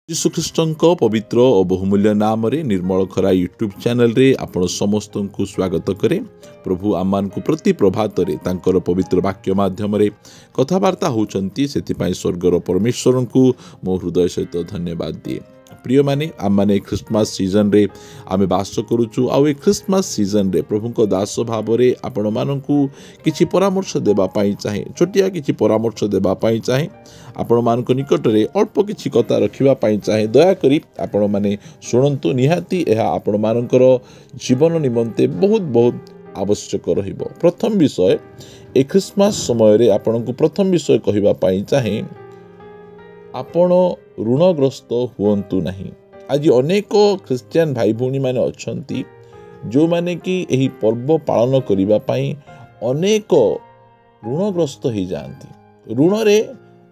ଯୀଶୁଖ୍ରୀଷ୍ଟଙ୍କ ପବିତ୍ର ଓ ବହୁମୂଲ୍ୟ ନାମରେ ନିର୍ମଳ ଖରା ୟୁଟ୍ୟୁବ୍ ଚ୍ୟାନେଲରେ ଆପଣ ସମସ୍ତଙ୍କୁ ସ୍ୱାଗତ କରେ। ପ୍ରଭୁ ଆମମାନଙ୍କୁ ପ୍ରତି ପ୍ରଭାତରେ ତାଙ୍କର ପବିତ୍ର ବାକ୍ୟ ମାଧ୍ୟମରେ କଥାବାର୍ତ୍ତା ହେଉଛନ୍ତି, ସେଥିପାଇଁ ସ୍ୱର୍ଗର ପରମେଶ୍ୱରଙ୍କୁ ମୋ ହୃଦୟ ସହିତ ଧନ୍ୟବାଦ ଦିଏ। ପ୍ରିୟମାନେ, ଆମମାନେ ଖ୍ରୀଷ୍ଟମାସ ସିଜନରେ ଆମେ ବାସ କରୁଛୁ। ଆଉ ଏ ଖ୍ରୀଷ୍ଟମାସ ସିଜନରେ ପ୍ରଭୁଙ୍କ ଦାସ ଭାବରେ ଆପଣମାନଙ୍କୁ କିଛି ପରାମର୍ଶ ଦେବା ପାଇଁ ଚାହେଁ, ଛୋଟିଆ କିଛି ପରାମର୍ଶ ଦେବା ପାଇଁ ଚାହେଁ। ଆପଣମାନଙ୍କ ନିକଟରେ ଅଳ୍ପ କିଛି କଥା ରଖିବା ପାଇଁ ଚାହେଁ। ଦୟାକରି ଆପଣମାନେ ଶୁଣନ୍ତୁ, ନିହାତି ଏହା ଆପଣମାନଙ୍କର ଜୀବନ ନିମନ୍ତେ ବହୁତ ଆବଶ୍ୟକ ରହିବ। ପ୍ରଥମ ବିଷୟ, ଏ ଖ୍ରୀଷ୍ଟମାସ ସମୟରେ ଆପଣଙ୍କୁ ପ୍ରଥମ ବିଷୟ କହିବା ପାଇଁ ଚାହେଁ, ଆପଣ ଋଣଗ୍ରସ୍ତ ହୁଅନ୍ତୁ ନାହିଁ। ଆଜି ଅନେକ ଖ୍ରୀଷ୍ଟିଆନ ଭାଇ ଭଉଣୀମାନେ ଅଛନ୍ତି ଯେଉଁମାନେ କି ଏହି ପର୍ବ ପାଳନ କରିବା ପାଇଁ ଅନେକ ଋଣଗ୍ରସ୍ତ ହୋଇଯାଆନ୍ତି। ଋଣରେ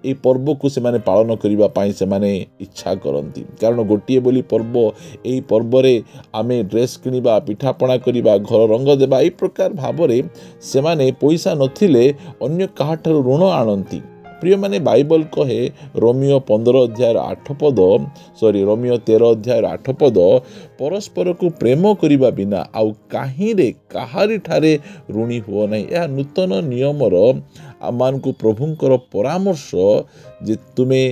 ଏହି ପର୍ବକୁ ସେମାନେ ପାଳନ କରିବା ପାଇଁ ସେମାନେ ଇଚ୍ଛା କରନ୍ତି, କାରଣ ଗୋଟିଏ ବୋଲି ପର୍ବ। ଏହି ପର୍ବରେ ଆମେ ଡ୍ରେସ୍ କିଣିବା, ପିଠାପଣା କରିବା, ଘର ରଙ୍ଗ ଦେବା, ଏହି ପ୍ରକାର ଭାବରେ ସେମାନେ ପଇସା ନଥିଲେ ଅନ୍ୟ କାହାଠାରୁ ଋଣ ଆଣନ୍ତି। ପ୍ରିୟମାନେ, ବାଇବଲ କହେ ରୋମିଓ 13 ପରସ୍ପରକୁ ପ୍ରେମ କରିବା ବିନା ଆଉ କାହାରିଠାରେ ଋଣୀ ହୁଅ ନାହିଁ। ଏହା ନୂତନ ନିୟମର ଆମମାନଙ୍କୁ ପ୍ରଭୁଙ୍କର ପରାମର୍ଶ ଯେ ତୁମେ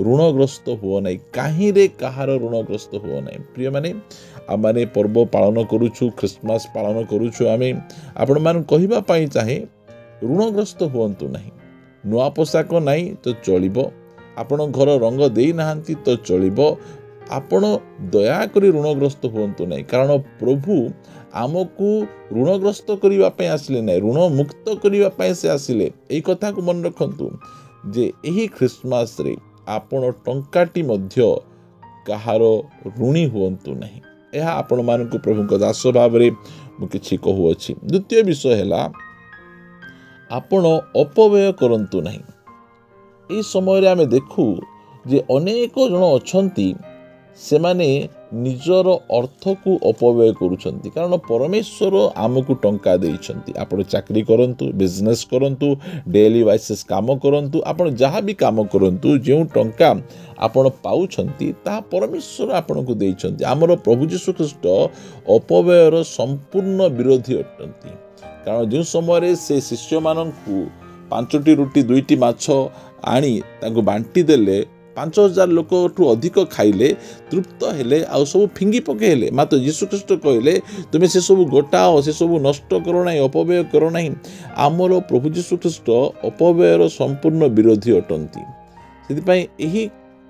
ଋଣଗ୍ରସ୍ତ ହୁଅ ନାହିଁ, କାହାର ଋଣଗ୍ରସ୍ତ ହୁଅ ନାହିଁ। ପ୍ରିୟମାନେ, ଆମମାନେ ପର୍ବ ପାଳନ କରୁଛୁ, ଖ୍ରୀଷ୍ଟମାସ ପାଳନ କରୁଛୁ। ଆମେ ଆପଣମାନଙ୍କୁ କହିବା ପାଇଁ ଚାହେଁ, ଋଣଗ୍ରସ୍ତ ହୁଅନ୍ତୁ ନାହିଁ। ନୂଆ ପୋଷାକ ନାହିଁ ତ ଚଳିବ, ଆପଣ ଘର ରଙ୍ଗ ଦେଇନାହାନ୍ତି ତ ଚଳିବ, ଆପଣ ଦୟାକରି ଋଣଗ୍ରସ୍ତ ହୁଅନ୍ତୁ ନାହିଁ। କାରଣ ପ୍ରଭୁ ଆମକୁ ଋଣଗ୍ରସ୍ତ କରିବା ପାଇଁ ଆସିଲେ ନାହିଁ, ଋଣ ମୁକ୍ତ କରିବା ପାଇଁ ସେ ଆସିଲେ। ଏହି କଥାକୁ ମନେ ରଖନ୍ତୁ ଯେ ଏହି ଖ୍ରୀଷ୍ଟମାସରେ ଆପଣ ଟଙ୍କାଟି ମଧ୍ୟ କାହାର ଋଣୀ ହୁଅନ୍ତୁ ନାହିଁ। ଏହା ଆପଣମାନଙ୍କୁ ପ୍ରଭୁଙ୍କ ଦାସ ଭାବରେ ମୁଁ କିଛି କହୁଅଛି। ଦ୍ୱିତୀୟ ବିଷୟ ହେଲା, ଆପଣ ଅପବ୍ୟୟ କରନ୍ତୁ ନାହିଁ। ଏହି ସମୟରେ ଆମେ ଦେଖୁ ଯେ ଅନେକ ଜଣ ଅଛନ୍ତି, ସେମାନେ ନିଜର ଅର୍ଥକୁ ଅପବ୍ୟୟ କରୁଛନ୍ତି। କାରଣ ପରମେଶ୍ୱର ଆମକୁ ଟଙ୍କା ଦେଇଛନ୍ତି। ଆପଣ ଚାକିରି କରନ୍ତୁ, ବିଜନେସ୍ କରନ୍ତୁ, ଡେଲି ବାଇସିସ୍ କାମ କରନ୍ତୁ, ଆପଣ ଯାହା ବି କାମ କରନ୍ତୁ, ଯେଉଁ ଟଙ୍କା ଆପଣ ପାଉଛନ୍ତି ତାହା ପରମେଶ୍ୱର ଆପଣଙ୍କୁ ଦେଇଛନ୍ତି। ଆମର ପ୍ରଭୁ ଯୀଶୁଖ୍ରୀଷ୍ଟ ଅପବ୍ୟୟର ସମ୍ପୂର୍ଣ୍ଣ ବିରୋଧୀ ଅଟନ୍ତି। କାରଣ ଯେଉଁ ସମୟରେ ସେ ଶିଷ୍ୟମାନଙ୍କୁ 5ଟି ରୁଟି 2ଟି ମାଛ ଆଣି ତାଙ୍କୁ ବାଣ୍ଟି ଦେଲେ, 5,000 ଲୋକଠୁ ଅଧିକ ଖାଇଲେ, ତୃପ୍ତ ହେଲେ, ଆଉ ସବୁ ଫିଙ୍ଗି ପକାଇଲେ। ମାତ୍ର ଯୀଶୁଖ୍ରୀଷ୍ଟ କହିଲେ, ତୁମେ ସେସବୁ ଗୋଟାଅ, ସେସବୁ ନଷ୍ଟ କର ନାହିଁ, ଅପବ୍ୟୟ କର ନାହିଁ। ଆମର ପ୍ରଭୁ ଯୀଶୁଖ୍ରୀଷ୍ଟ ଅପବ୍ୟୟର ସମ୍ପୂର୍ଣ୍ଣ ବିରୋଧୀ ଅଟନ୍ତି। ସେଥିପାଇଁ ଏହି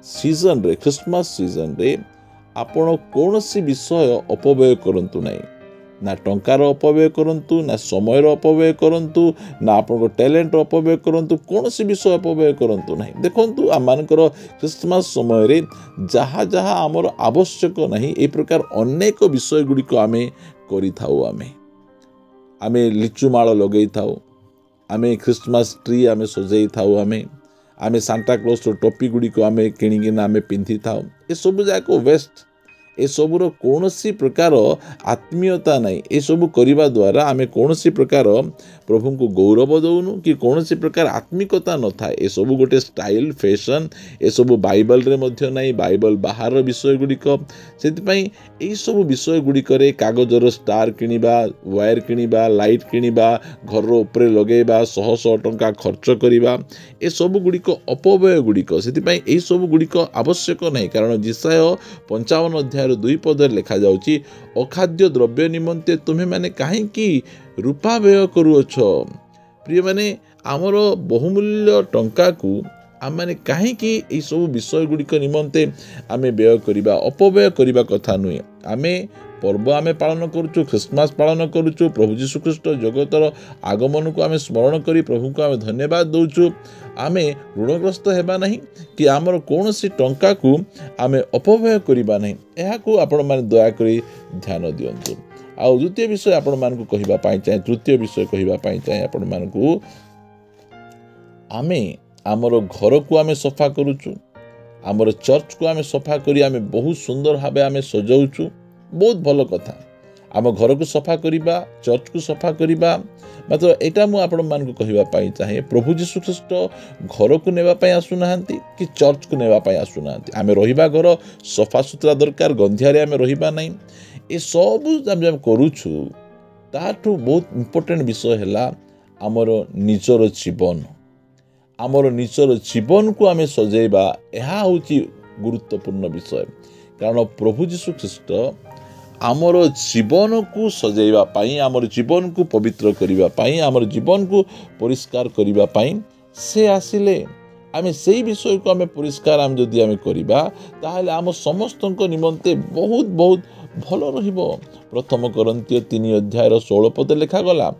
ସିଜନରେ, ଖ୍ରୀଷ୍ଟମାସ ସିଜନରେ ଆପଣ କୌଣସି ବିଷୟ ଅପବ୍ୟୟ କରନ୍ତୁ ନାହିଁ। ନା ଟଙ୍କାର ଅପବ୍ୟୟ କରନ୍ତୁ, ନା ସମୟର ଅପବ୍ୟୟ କରନ୍ତୁ, ନା ଆପଣଙ୍କ ଟ୍ୟାଲେଣ୍ଟର ଅପବ୍ୟୟ କରନ୍ତୁ, କୌଣସି ବିଷୟ ଅପବ୍ୟୟ କରନ୍ତୁ ନାହିଁ। ଦେଖନ୍ତୁ, ଆମମାନଙ୍କର ଖ୍ରୀଷ୍ଟମାସ ସମୟରେ ଯାହା ଆମର ଆବଶ୍ୟକ ନାହିଁ, ଏ ପ୍ରକାର ଅନେକ ବିଷୟ ଗୁଡ଼ିକ ଆମେ କରିଥାଉ। ଆମେ ଲିଚୁ ମାଳ ଲଗେଇଥାଉ, ଆମେ ଖ୍ରୀଷ୍ଟମାସ ଟ୍ରି ଆମେ ସଜେଇ ଥାଉ, ଆମେ ସାଣ୍ଟା କ୍ଲଜର ଟୋପି ଗୁଡ଼ିକ ଆମେ କିଣିକିନା ଆମେ ପିନ୍ଧିଥାଉ। ଏସବୁ ଯାକ ୱେଷ୍ଟ। ଏସବୁର କୌଣସି ପ୍ରକାର ଆତ୍ମୀୟତା ନାହିଁ। ଏସବୁ କରିବା ଦ୍ୱାରା ଆମେ କୌଣସି ପ୍ରକାର ପ୍ରଭୁଙ୍କୁ ଗୌରବ ଦେଉନୁ, କି କୌଣସି ପ୍ରକାର ଆତ୍ମିକତା ନଥାଏ। ଏସବୁ ଗୋଟେ ଷ୍ଟାଇଲ୍, ଫ୍ୟାସନ୍। ଏସବୁ ବାଇବଲରେ ମଧ୍ୟ ନାହିଁ, ବାଇବଲ ବାହାରର ବିଷୟ ଗୁଡ଼ିକ। ସେଥିପାଇଁ ଏହିସବୁ ବିଷୟ ଗୁଡ଼ିକରେ କାଗଜର ଷ୍ଟାର କିଣିବା, ୱାୟାର କିଣିବା, ଲାଇଟ୍ କିଣିବା, ଘରର ଉପରେ ଲଗାଇବା, ଶହ ଟଙ୍କା ଖର୍ଚ୍ଚ କରିବା, ଏସବୁ ଗୁଡ଼ିକ ଅପବ୍ୟୟ ଗୁଡ଼ିକ। ସେଥିପାଇଁ ଏହିସବୁ ଗୁଡ଼ିକ ଆବଶ୍ୟକ ନାହିଁ। କାରଣ ଯେଶାୟା 55:2 ଲେଖାଯାଉଛି, ଅଖାଦ୍ୟ ଦ୍ରବ୍ୟ ନିମନ୍ତେ ତୁମେମାନେ କାହିଁକି ରୂପା ବ୍ୟୟ କରୁଅଛ? ପ୍ରିୟମାନେ, ଆମର ବହୁମୂଲ୍ୟ ଟଙ୍କାକୁ ଆମମାନେ କାହିଁକି ଏହିସବୁ ବିଷୟ ଗୁଡ଼ିକ ନିମନ୍ତେ ଆମେ ବ୍ୟୟ କରିବା? ଅପବ୍ୟୟ କରିବା କଥା ନୁହେଁ। ଆମେ ପର୍ବ ପାଳନ କରୁଛୁ, ଖ୍ରୀଷ୍ଟମାସ ପାଳନ କରୁଛୁ, ପ୍ରଭୁ ଯୀଶୁଖ୍ରୀଷ୍ଟ ଜଗତର ଆଗମନକୁ ଆମେ ସ୍ମରଣ କରି ପ୍ରଭୁଙ୍କୁ ଆମେ ଧନ୍ୟବାଦ ଦେଉଛୁ। ଆମେ ଋଣଗ୍ରସ୍ତ ହେବା ନାହିଁ, କି ଆମର କୌଣସି ଟଙ୍କାକୁ ଆମେ ଅପବ୍ୟୟ କରିବା ନାହିଁ। ଏହାକୁ ଆପଣମାନେ ଦୟାକରି ଧ୍ୟାନ ଦିଅନ୍ତୁ। ଆଉ ତୃତୀୟ ବିଷୟ କହିବା ପାଇଁ ଚାହେଁ ଆପଣମାନଙ୍କୁ, ଆମେ ଆମର ଘରକୁ ଆମେ ସଫା କରୁଛୁ, ଆମର ଚର୍ଚ୍ଚକୁ ଆମେ ସଫା କରି ଆମେ ବହୁତ ସୁନ୍ଦର ଭାବେ ଆମେ ସଜାଉଛୁ। ବହୁତ ଭଲ କଥା। आम घर को सफा करवा चर्च को सफा करवा मात्र एटा मु आपण मानक कहवाई चाहे प्रभु जीशु ख्रीष्ट घर को नेवाई आसुना कि चर्च को नेवाई आसुना आम रहा घर सफा सुतरा दरकार गंधियारे आम रहा ना ये सब आम करूछु ताठू बहुत इम्पोर्टेंट विषय है आमर निजर जीवन आमर निजर जीवन को आम सजेबा यह हूँ गुरुत्वपूर्ण विषय कारण प्रभु जीशु ख्रीष्ट आमर जीवन को सजेबा पाई आमर जीवन को पवित्र करिबा पाई आमर जीवन को परिष्कार करिबा पाई से आसिले आमे सेही विषय को आमे परिष्कार आम जदि आमे करिबा ताहले आम समस्त निमंते बहुत बहुत भल रहिबो। प्रथम कोरिन्थियो 3 अध्याय 16 पद लिखा गला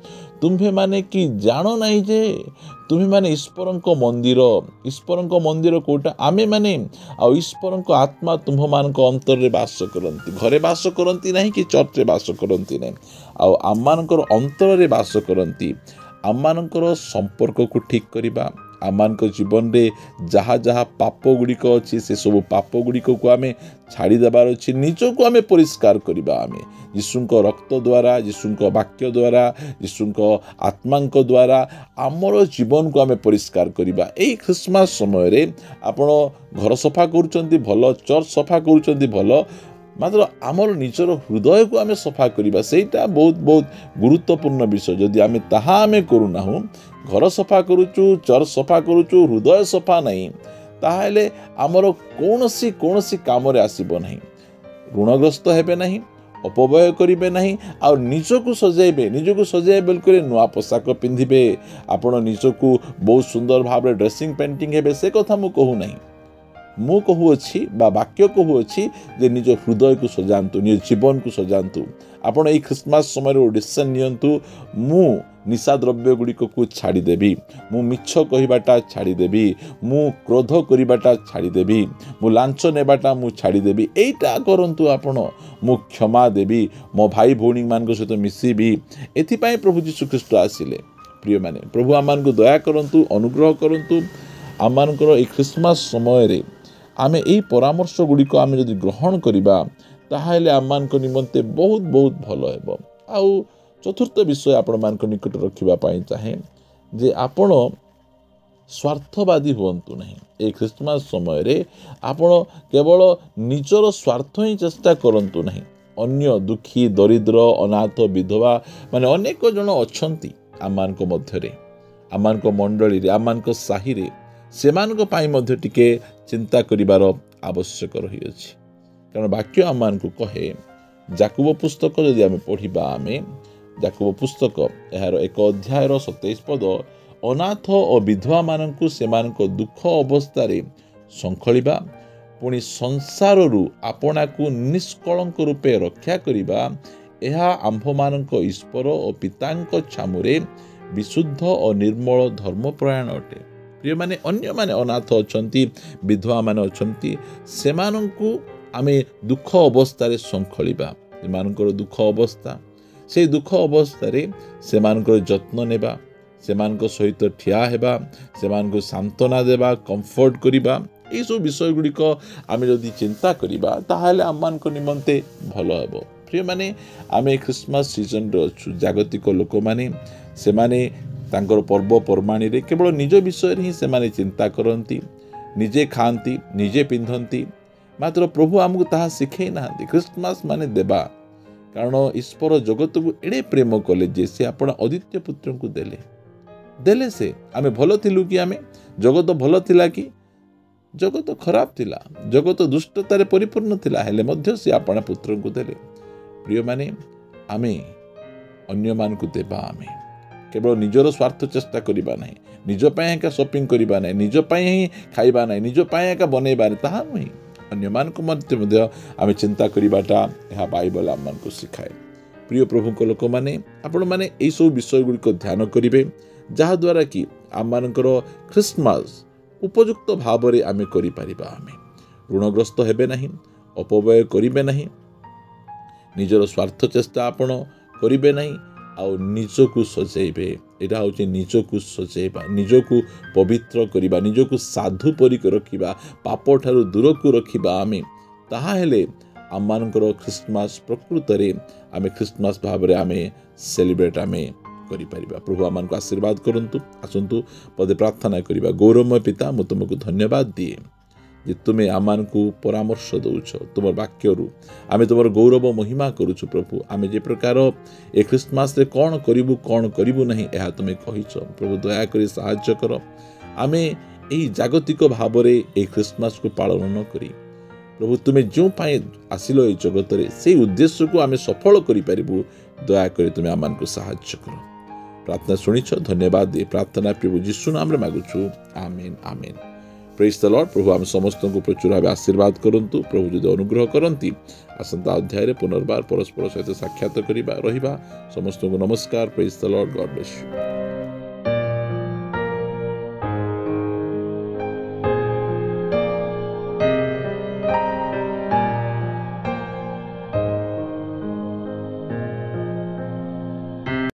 तुम्हे माने कि जानो नहीं जे तुम्हें माने ईश्वर मंदिर कोटा आमे माने आ ईश्वर आत्मा तुम्ह मान अंतर रे बास करती घरे बास करती नहीं कि चर्च रे बास करती नहीं आम मानकर अंतर रे बास करती आम मानकर संपर्क को ठीक करिबा आम मान जीवन रे जहाँ जहाँ पाप गुड़िक अच्छी से सब पाप गुड़िक को आम छाड़देबार अच्छी निज को आम परिष्कार करवा आम यीशु रक्त द्वारा यीशु वाक्य द्वारा यीशु आत्मा द्वारा आमर जीवन को आम परिष्कार करवा। यही ख्रिस्टमास समय रे आपण घर सफा करुचंती भल चर्च सफा करुचंती भल मात्र आमर निजर हृदय को आम सफा करवा सेटा बहुत बहुत गुरुत्वपूर्ण विषय जदि आम ताहा आम करूना घर सफा करुचु चर्च सफा करुचु हृदय सफा नहीं ताहले आमर कौनसी कौनसी काम रे आसीबो नहीं ऋणग्रस्त हेबे नहीं अपव्यय करिबे नहीं आ निजको सजाइबे बिल्कुल नुआ पोशाक पिंधिबे आपण निजको बहुत सुंदर भाव ड्रेसिंग पेंटिंग हेबे से कथा मु कहू नहीं मु कहूँगी बा वाक्य कहूँगी जे निज हृदय को सजातु निज जीवन को सजातु आपण यही ख्रिस्टमास समय डिसीजन नियंतु मु निशा द्रव्य गुड़िक को छाड़देवी मु मिछ कहबाटा छाड़देवी मु क्रोध करवाटा छाड़देवी मु लांच नेबाटा मु छाड़देवी एटा करंतु आपण मु क्षमा देवी मो भाई भौणी मान सहित मिसिबी एथिपाई प्रभु जीशु ख्रीष्ट आसिले। प्रिय माने प्रभु आमान को दया करंतु अनुग्रह करंतु आमानकर ए ख्रिस्टमास समय रे आमे एही परामर्श गुड़िक आम जदि ग्रहण करिबा ताहाले आमान को निमंते बहुत बहुत भल हेबो। आउ चतुर्थ विषय आपण मान को निकट रखिबा पाई चाहे जे आपण स्वार्थवादी हुंतु नहीं ए ख्रिस्टमास समय रे आपण केवल निजर स्वार्थ ही चेष्टा करंतु नहीं अन्य दुखी दरिद्र अनाथ विधवा माने अनेक जन अछंती आमान को मध्य रे आमान को मंडली रे आमान को साही रे सेमानक पाई मध्य टिके चिंता करिवार आवश्यक रही अछि कारण वाक्य आमान को कहे याकूब पुस्तक जदि आमे पढ़िबा आमे याकूब पुस्तक यार 1 अध्याय 27 पद अनाथ और विधवा मानकु सेमानक दुख अवस्था रे संखलिबा पुणी संसार रु आपना को निष्कलंक रूपे रक्षा करिबा एहा आंभ मानक ईश्वर और पितांक छामुरे विशुद्ध और निर्मल धर्मपरायण अटे। प्रिय माने अन्य माने अनाथ अछंती विधवा माने अछंती सेमानंकु आमे दुख अवस्था रे संखलिबा सेमानकर दुख अवस्था से दुख अवस्था रे सेमानकर जत्न नेबा सेमानक सहित ठिया हेबा सेमानक सांत्वना देबा कंफर्ट करिबा ए सब विषय गुड़िक आमे जदि चिंता करिबा ताहाले आमानक निमंते भल हेबो। प्रिय माने आमे ख्रिस्टमास सीजन रे अछु जागतिक लोक माने सेमाने तांकर पर्वपर्वाणी रे केवल निज विषय रे ही सेमाने चिंता करती निजे खाती निजे पिंधती मात्र प्रभु आमको ताहा शिखई ना ख्रिस्टमास माने देबा कारण ईश्वर जगत को एड़े प्रेम कले जे से आपण अद्वितीय पुत्र को देले से आमे भल थिलु कि आमे जगत भल थिला कि जगत खराब थिला जगत दुष्टतारे परिपूर्ण थिला हेले मध्य से आपण पुत्र को देले। प्रिय माने आमे अन्य मान को देबा आमे केवल निजर स्वार्थ चेष्टा करिबा नहीं निज पाए एका शॉपिंग करिबा नहीं निज पाए ही खाइबा नहीं निज पाए एका बनेबा नहीं ताहा नहीं अन्य मान को मध्य आमे चिंता करिबाटा यह बाइबल आम को सिखाए। प्रिय प्रभु को लोक माने आपण माने एई सब विषय गुडी को ध्यान करिवे जहा द्वारा कि आम मानकर ख्रिस्टमास उपयुक्त भाव रे आमे करि परिबा आमे ऋणग्रस्त हेबे नहीं अपव्यय करिबे नहीं निजर स्वार्थ चेष्टा आपण करिबे नहीं आउ निजको सजेबे एटा होचे निजको सजेबा निजको पवित्र करिबा निजको साधु परि रखिबा पाप ठारू दूर को रखिबा आमे ताहा हेले आमମାନଙ୍କର ଖ୍ରୀଷ୍ଟମାସ ପ୍ରକୃତରେ ଆମେ ଖ୍ରୀଷ୍ଟମାସ ଭାବରେ ଆମେ ସେଲିବ୍ରେଟ୍ ଆମେ କରିପାରିବା। ପ୍ରଭୁ ଆମମାନଙ୍କୁ ଆଶୀର୍ବାଦ କରନ୍ତୁ। ଆସନ୍ତୁ ପଦେ ପ୍ରାର୍ଥନା କରିବା। ଗୌରବମୟ ପିତା, ମୁଁ ତୁମକୁ ଧନ୍ୟବାଦ ଦିଏ ଯେ ତୁମେ ଆମମାନଙ୍କୁ ପରାମର୍ଶ ଦେଉଛ ତୁମର ବାକ୍ୟରୁ। ଆମେ ତୁମର ଗୌରବ ମହିମା କରୁଛୁ ପ୍ରଭୁ। ଆମେ ଯେ ପ୍ରକାର ଏ ଖ୍ରୀଷ୍ଟମାସରେ କ'ଣ କରିବୁ ନାହିଁ ଏହା ତୁମେ କହିଛ ପ୍ରଭୁ। ଦୟାକରି ସାହାଯ୍ୟ କର। ଆମେ ଏହି ଜାଗତିକ ଭାବରେ ଏହି ଖ୍ରୀଷ୍ଟମାସକୁ ପାଳନ ନ କରି ପ୍ରଭୁ ତୁମେ ଯେଉଁ ପାଇଁ ଆସିଲ ଏହି ଜଗତରେ ସେହି ଉଦ୍ଦେଶ୍ୟକୁ ଆମେ ସଫଳ କରିପାରିବୁ। ଦୟାକରି ତୁମେ ଆମମାନଙ୍କୁ ସାହାଯ୍ୟ କର। ପ୍ରାର୍ଥନା ଶୁଣିଛ, ଧନ୍ୟବାଦ। ଏ ପ୍ରାର୍ଥନା ପ୍ରଭୁ ଯୀଶୁ ନାମରେ ମାଗୁଛୁ, ଆମେନ୍ ଆମେନ୍। ପ୍ରେଜ୍ ଦ ଲର୍ଡ। ପ୍ରଭୁ ଆମେ ସମସ୍ତଙ୍କୁ ପ୍ରଚୁର ଭାବେ ଆଶୀର୍ବାଦ କରନ୍ତୁ। ପ୍ରଭୁ ଯଦି ଅନୁଗ୍ରହ କରନ୍ତି ଆସନ୍ତା ଅଧ୍ୟାୟରେ ପୁନର୍ବାର ପରସ୍ପର ସହିତ ସାକ୍ଷାତ ରହିବା। ସମସ୍ତଙ୍କୁ ନମସ୍କାର। Praise the Lord. God bless you.